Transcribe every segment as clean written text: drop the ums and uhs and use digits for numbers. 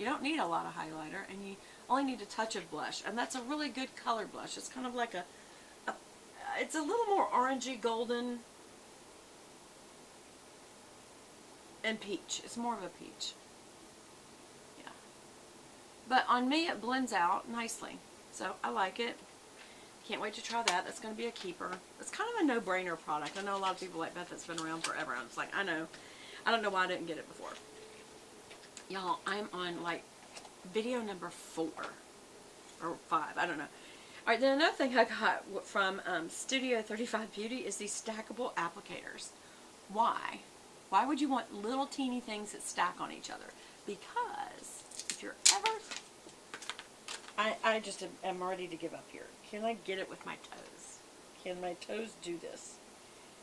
You don't need a lot of highlighter, and you only need a touch of blush, and that's a really good color blush. It's kind of like it's a little more orangey golden and peach. It's more of a peach. Yeah. But on me, it blends out nicely. So I like it. Can't wait to try that. That's going to be a keeper. It's kind of a no-brainer product. I know a lot of people like Beth that's been around forever. I'm just like, I know. I don't know why I didn't get it before. Y'all, I'm on like video number 4 or 5. I don't know. Alright, then another thing I got from Studio 35 Beauty is these stackable applicators. Why? Why would you want little teeny things that stack on each other? Because if you're ever... I just am ready to give up here. Can I get it with my toes? Can my toes do this?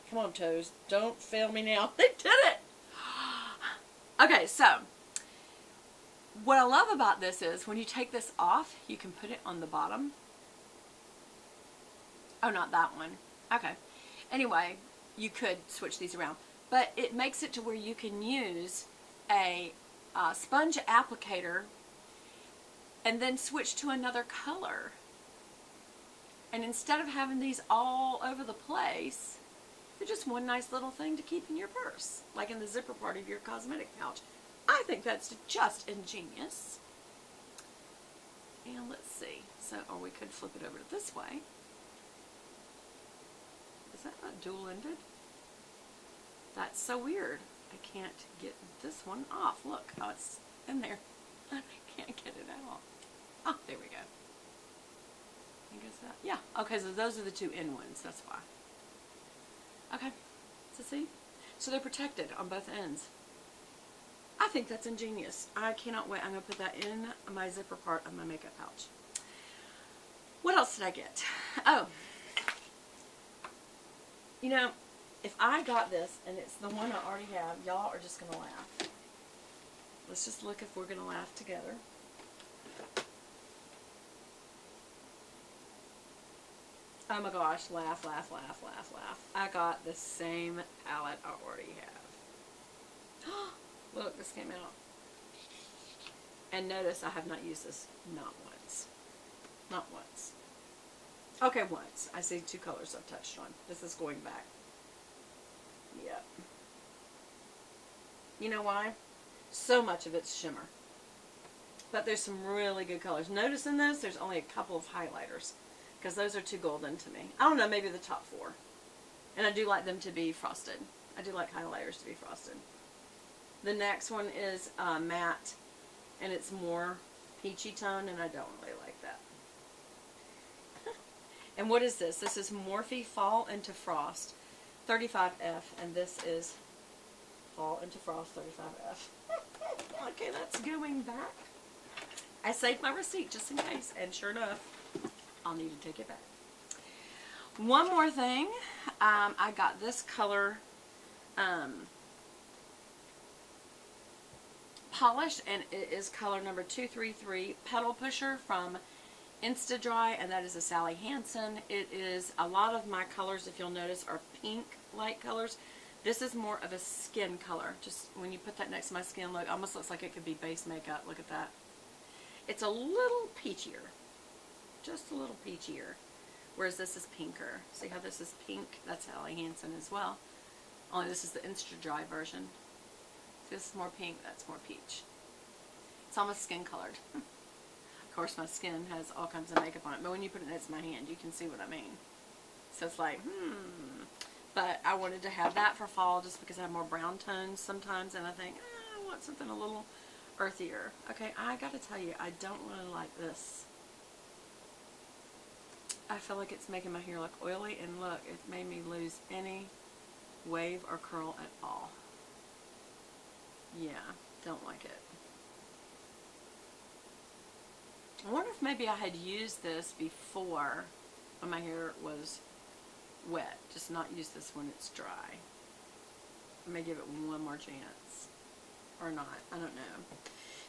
Come on, toes. Don't fail me now. They did it! Okay, so what I love about this is when you take this off, you can put it on the bottom. Oh, not that one. Okay. Anyway, you could switch these around. But it makes it to where you can use a sponge applicator and then switch to another color. And instead of having these all over the place, they're just one nice little thing to keep in your purse, like in the zipper part of your cosmetic pouch. I think that's just ingenious. And let's see. So, or we could flip it over this way. Is that not dual-ended? That's so weird. I can't get this one off. Look how it's in there. I can't get it out. Oh, there we go. I guess that, yeah. Okay, so those are the two in ones. That's why. Okay, so see? So they're protected on both ends. I think that's ingenious. I cannot wait. I'm going to put that in my zipper part of my makeup pouch. What else did I get? Oh. You know, if I got this and it's the one I already have, y'all are just going to laugh. Let's just look if we're going to laugh together. Oh my gosh, laugh, laugh, laugh, laugh, laugh. I got the same palette I already have. Look, this came out. And notice I have not used this not once. Not once. Okay, once. I see 2 colors I've touched on. This is going back. Yep. You know why? So much of it's shimmer. But there's some really good colors. Notice in this, there's only a couple of highlighters. Because those are too golden to me. I don't know, maybe the top 4. And I do like them to be frosted. I do like highlighters to be frosted. The next one is matte. And it's more peachy tone, and I don't really like that. And what is this? This is Morphe Fall into Frost 35F. And this is Fall into Frost 35F. Okay, that's going back. I saved my receipt just in case. And sure enough, I'll need to take it back. One more thing. I got this color polish, and it is color number 233 Petal Pusher from Insta-Dry, and that is a Sally Hansen. It is, a lot of my colors, if you'll notice, are pink light colors. This is more of a skin color. Just when you put that next to my skin, look, almost looks like it could be base makeup. Look at that. It's a little peachier. Just a little peachier. Whereas this is pinker. See how this is pink? That's Sally Hansen as well. Only this is the Insta-Dry version. This is more pink, that's more peach. It's almost skin colored. Of course my skin has all kinds of makeup on it, but when you put it next to my hand, you can see what I mean. So it's like, But I wanted to have that for fall just because I have more brown tones sometimes, and I think, I want something a little earthier. Okay, I gotta tell you, I don't really like this. I feel like it's making my hair look oily, and look, it made me lose any wave or curl at all. Yeah, don't like it. I wonder if maybe I had used this before when my hair was wet. Just not use this when it's dry. I may give it one more chance. Or not. I don't know.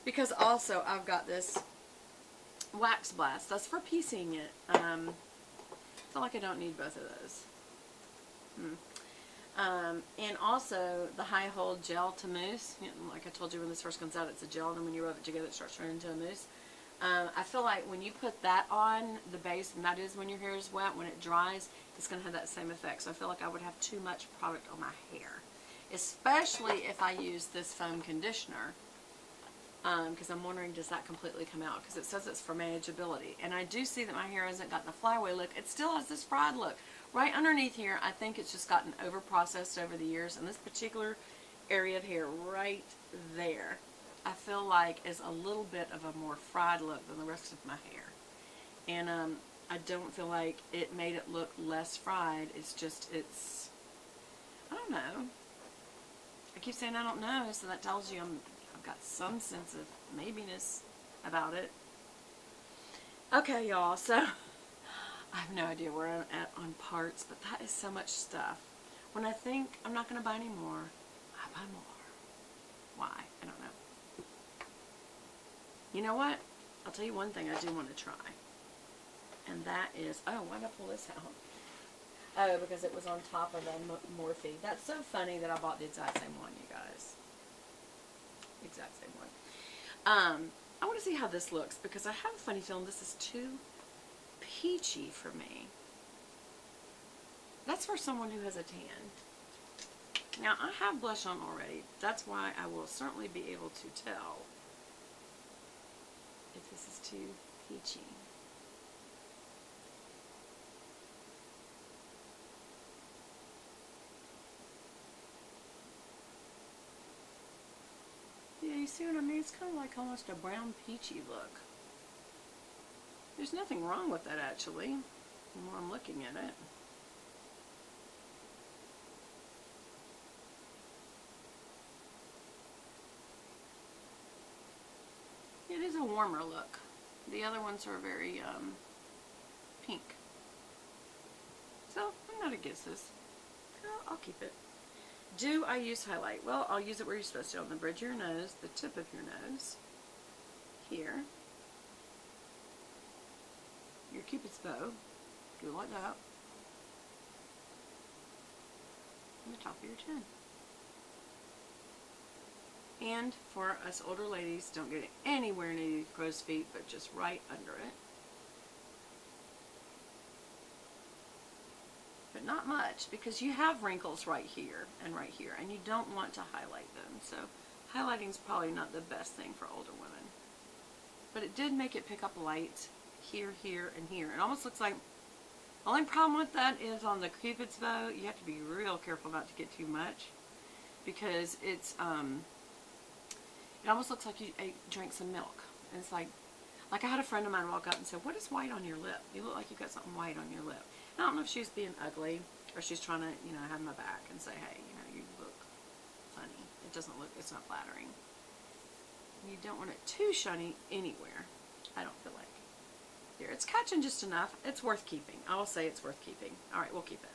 Because also I've got this Wax Blast. That's for piecing it. I feel like I don't need both of those. And also the high hold gel to mousse. You know, like I told you, when this first comes out, it's a gel, and then when you rub it together, it starts turning into a mousse. I feel like when you put that on the base, and that is when your hair is wet, when it dries, it's going to have that same effect. So I feel like I would have too much product on my hair, especially if I use this foam conditioner. Because I'm wondering, does that completely come out? Because it says it's for manageability. And I do see that my hair hasn't got the flyaway look. It still has this fried look. Right underneath here, I think it's just gotten over-processed over the years. And this particular area of hair right there, I feel like is a little bit of a more fried look than the rest of my hair. And I don't feel like it made it look less fried. It's just, I don't know. I keep saying I don't know, so that tells you I've got some sense of maybiness about it. Okay, y'all, so I have no idea where I'm at on parts, but that is so much stuff. When I think I'm not going to buy any more, I buy more. Why? I don't know. You know what? I'll tell you one thing I do want to try. And that is, oh, why did I pull this out? Oh, because it was on top of the MORPHE. That's so funny that I bought the exact same one, you guys. Exact same one. I want to see how this looks, because I have a funny feeling this is too peachy for me. That's for someone who has a tan. Now, I have blush on already. That's why I will certainly be able to tell if this is too peachy. Yeah, you see what I mean? It's kind of like almost a brown peachy look. There's nothing wrong with that, actually, the more I'm looking at it. It is a warmer look. The other ones are very pink. So, I'm not against this. I'll keep it. Do I use highlight? Well, I'll use it where you're supposed to, on the bridge of your nose, the tip of your nose, here, your Cupid's bow, do it like that, and the top of your chin. And for us older ladies, don't get it anywhere near the crow's feet, but just right under it. But not much, because you have wrinkles right here, and you don't want to highlight them. So highlighting is probably not the best thing for older women. But it did make it pick up light here, here, and here. It almost looks like, the only problem with that is on the Cupid's bow, you have to be real careful not to get too much, because it's, it almost looks like you drank some milk. And it's like I had a friend of mine walk up and say, "What is white on your lip? You look like you got something white on your lip." And I don't know if she's being ugly or she's trying to, you know, have my back and say, "Hey, you know, you look funny. It doesn't look, it's not flattering." You don't want it too shiny anywhere, I don't feel like. Here, it's catching just enough. It's worth keeping. I will say it's worth keeping. Alright, we'll keep it.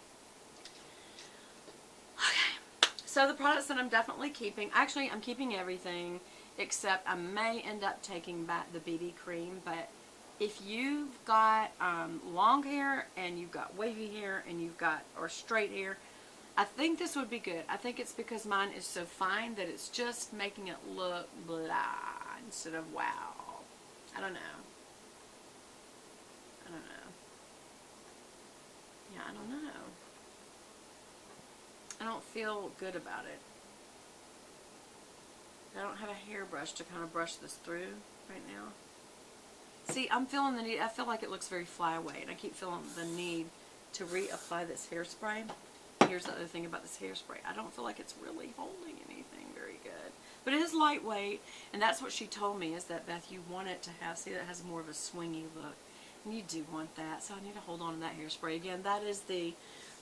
Okay, so the products that I'm definitely keeping, actually I'm keeping everything except I may end up taking back the BB cream, but if you've got long hair and you've got wavy hair and you've got, or straight hair, I think this would be good. I think it's because mine is so fine that it's just making it look blah instead of wow. I don't know. I don't know. Yeah, I don't know. I don't feel good about it. I don't have a hairbrush to kind of brush this through right now. See, I'm feeling the need, I feel like it looks very flyaway, and I keep feeling the need to reapply this hairspray. Here's the other thing about this hairspray. I don't feel like it's really holding anything very good. But it is lightweight, and that's what she told me, is that, Beth, you want it to have, see, that has more of a swingy look. And you do want that, so I need to hold on to that hairspray. Again, that is the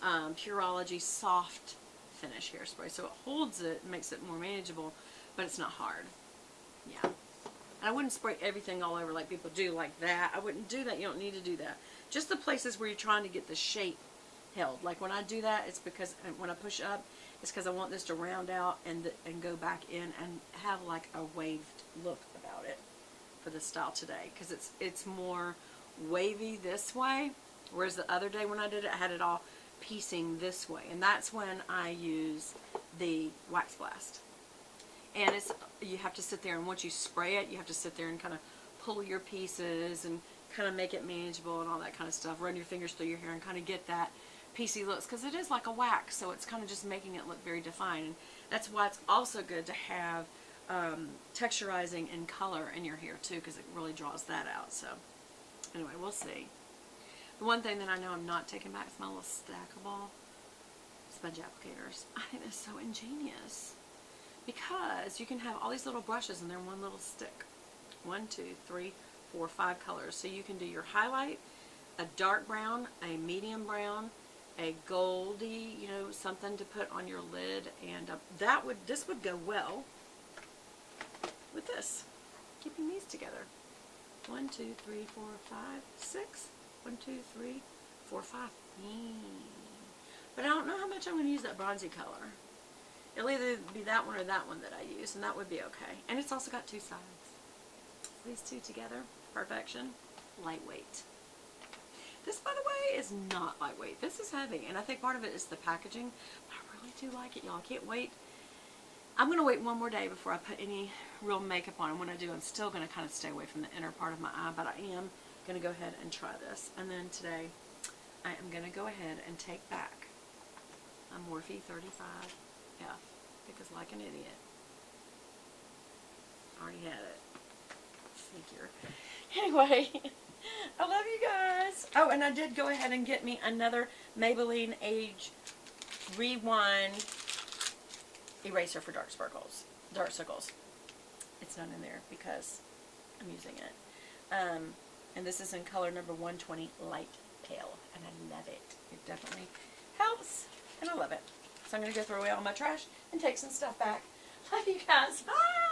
Pureology Soft Finish hairspray. So it holds it, makes it more manageable, but it's not hard. Yeah. And I wouldn't spray everything all over like people do like that. I wouldn't do that. You don't need to do that. Just the places where you're trying to get the shape held. Like when I do that, it's because when I push up, it's because I want this to round out and go back in and have like a waved look about it for the style today. Because it's more wavy this way, whereas the other day when I did it, I had it all piecing this way, and that's when I use the Wax Blast. And you have to sit there, and once you spray it, you have to sit there and kind of pull your pieces and kind of make it manageable and all that kind of stuff. Run your fingers through your hair and kind of get that piecey looks, because it is like a wax, so it's kind of just making it look very defined. And that's why it's also good to have texturizing and color in your hair too, because it really draws that out. So anyway, we'll see. The one thing that I know I'm not taking back is my little stackable sponge applicators. I think they're so ingenious, because you can have all these little brushes and they're one little stick. 1, 2, 3, 4, 5 colors. So you can do your highlight, a dark brown, a medium brown, a goldy, you know, something to put on your lid, and this would go well with this. Keeping these together. 1, 2, 3, 4, 5, 6. 1, 2, 3, 4, 5. But I don't know how much I'm going to use that bronzy color. It'll either be that one or that one that I use, and that would be okay. And it's also got 2 sides. These two together, perfection. Lightweight. This, by the way, is not lightweight. This is heavy, and I think part of it is the packaging. But I really do like it, y'all. I can't wait. I'm going to wait one more day before I put any real makeup on. And when I do, I'm still going to kind of stay away from the inner part of my eye, but I am going to go ahead and try this. And then today, I am going to go ahead and take back a Morphe 35F, because like an idiot, I already had it. Figure. Anyway, I love you guys. Oh, and I did go ahead and get me another Maybelline Age Rewind eraser for dark circles. It's not in there because I'm using it. And this is in color number 120, light pale, and I love it. It definitely helps, and I love it. So I'm going to go throw away all my trash and take some stuff back. Love you guys. Bye.